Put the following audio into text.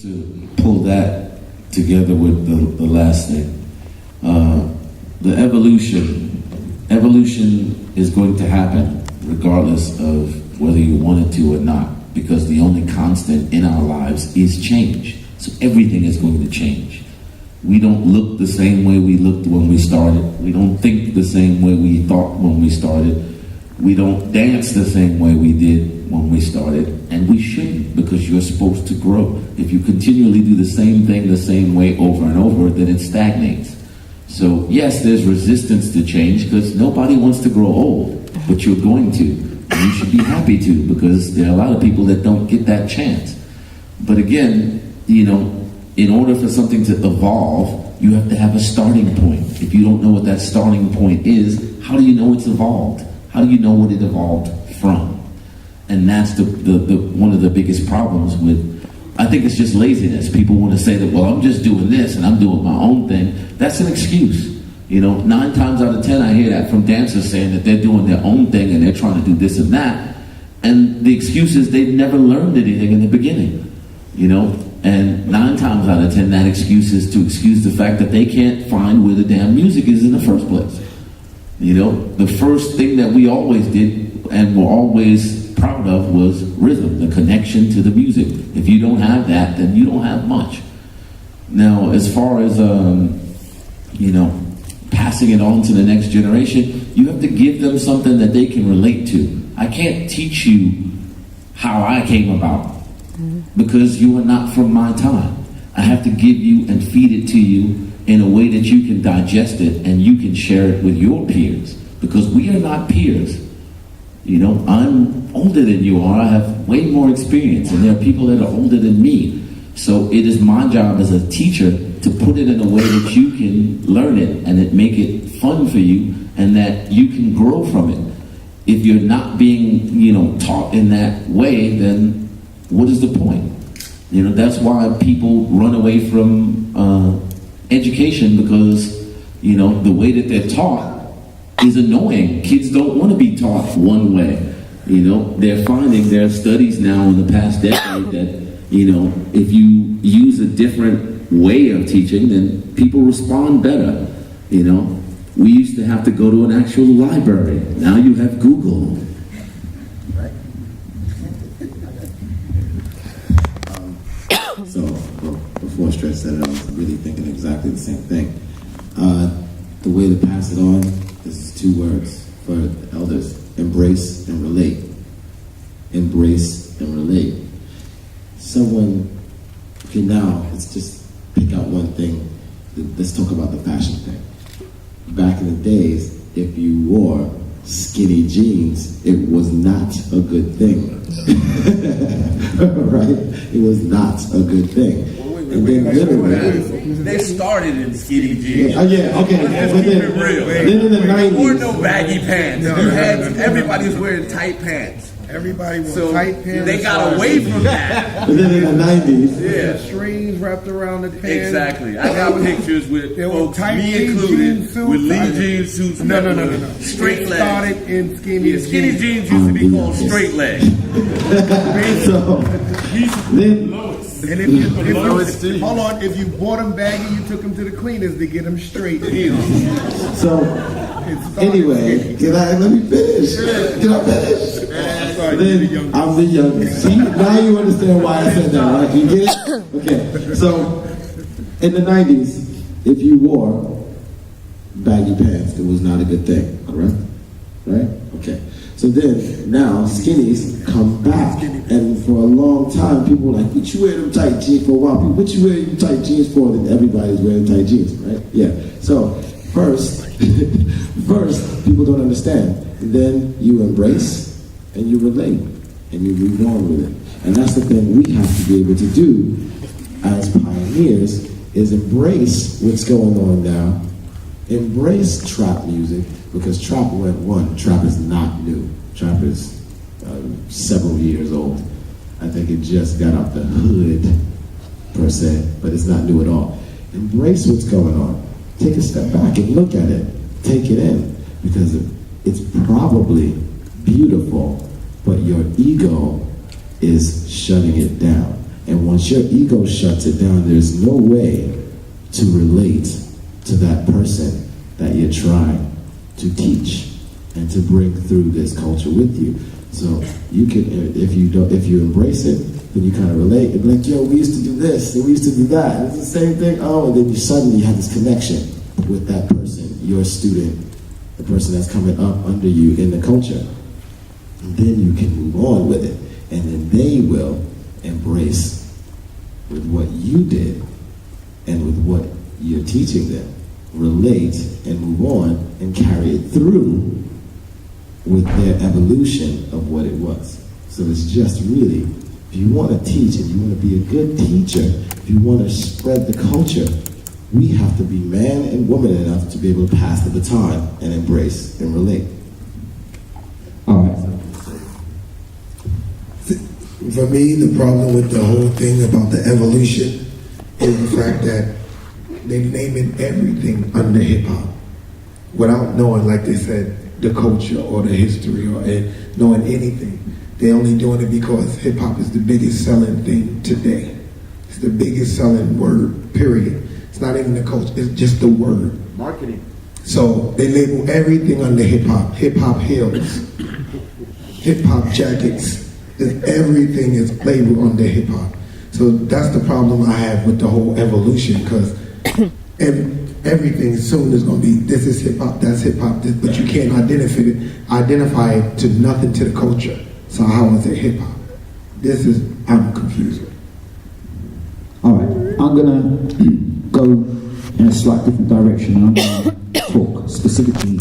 just to pull that together with the last thing, the evolution is going to happen regardless of whether you want it to or not, because the only constant in our lives is change. So everything is going to change. We don't look the same way we looked when we started. We don't think the same way we thought when we started. We don't dance the same way we did when we started. And we shouldn't, because you're supposed to grow. If you continually do the same thing the same way over and over, then it stagnates. So yes, there's resistance to change because nobody wants to grow old, but you're going to. And you should be happy to, because there are a lot of people that don't get that chance. But again, you know, in order for something to evolve, you have to have a starting point. If you don't know what that starting point is, how do you know it's evolved? How do you know what it evolved from? And that's the one of the biggest problems with, I think it's just laziness. People want to say that, well, I'm just doing this and I'm doing my own thing. That's an excuse. You know, 9 times out of 10, I hear that from dancers saying that they're doing their own thing and they're trying to do this and that. And the excuse is they've never learned anything in the beginning, you know? And 9 times out of 10, that excuse is to excuse the fact that they can't find where the damn music is in the first place. You know, the first thing that we always did and were always proud of was rhythm, the connection to the music. If you don't have that, then you don't have much. Now, as far as, you know, passing it on to the next generation, you have to give them something that they can relate to. I can't teach you how I came about, because you are not from my time. I have to give you and feed it to you in a way that you can digest it and you can share it with your peers, because we are not peers. You know, I'm older than you are. I have way more experience, and there are people that are older than me. So it is my job as a teacher to put it in a way that you can learn it and it make it fun for you and that you can grow from it. If you're not being, you know, taught in that way, then what is the point? You know, that's why people run away from education, because, you know, the way that they're taught is annoying. Kids don't want to be taught one way. You know, they're finding, there are studies now in the past decade that, you know, if you use a different way of teaching, then people respond better. You know, we used to have to go to an actual library. Now you have Google. So, before Stretch said it, I was really thinking exactly the same thing. The way to pass it on is 2 words for the elders: embrace and relate. Embrace and relate. Okay, now let's just pick out one thing. Let's talk about the fashion thing. Back in the days, if you wore skinny jeans, it was not a good thing. Right? It was not a good thing. And then literally, they started in skinny jeans. Yeah, okay. Let's keep it real. Then in the 90s, there were no baggy pants. Everybody was wearing tight pants. Everybody wore tight pants. They got away from that. But then in the 90s, yeah, strings wrapped around the pants. Exactly. I got pictures with folks, me included, with Lee jean suits. No. Straight legs. Started in skinny jeans. Skinny jeans used to be called straight legs. So then, and if you bought them baggy, you took them to the cleaners to get them straight. So anyway, let me finish. Can I finish? Then I'm the youngest. See, now you understand why I said that, right? You get it? Okay. So in the 90s, if you wore baggy pants, it was not a good thing, correct? Right? Okay. So then, now, skinnies come back. And for a long time, people were like, what you wear them tight jeans for a while? What you wear them tight jeans for? Then everybody's wearing tight jeans, right? Yeah. So, first, people don't understand. Then you embrace and you relate and you move on with it. And that's the thing we have to be able to do as pioneers, is embrace what's going on now. Embrace trap music, because trap went one. Trap is not new. Trap is several years old. I think it just got out the hood, per se, but it's not new at all. Embrace what's going on. Take a step back and look at it. Take it in, because it's probably beautiful, but your ego is shutting it down. And once your ego shuts it down, there's no way to relate to that person that you're trying to teach and to bring through this culture with you. So you can, if you embrace it, then you kind of relate and be like, yo, we used to do this and we used to do that. It's the same thing. Oh, and then you suddenly have this connection with that person, your student, the person that's coming up under you in the culture. And then you can move on with it. And then they will embrace with what you did and with what you're teaching them. Relate and move on and carry it through with their evolution of what it was. So it's just really, if you want to teach, if you want to be a good teacher, if you want to spread the culture, we have to be man and woman enough to be able to pass the baton and embrace and relate. All right. For me, the problem with the whole thing about the evolution is the fact that they're naming everything under hip-hop without knowing, like they said, the culture or the history or knowing anything. They're only doing it because hip-hop is the biggest selling thing today. It's the biggest selling word, period. It's not even the culture, it's just the word. Marketing. So they label everything under hip-hop. Hip-hop heels, hip-hop jackets. Everything is labeled under hip-hop. So that's the problem I have with the whole evolution, because everything soon is going to be, this is hip-hop, that's hip-hop, but you can't identify it to nothing to the culture. So how is it hip-hop? I'm confused. All right, I'm going to go in a slightly different direction, and I'm going to talk specifically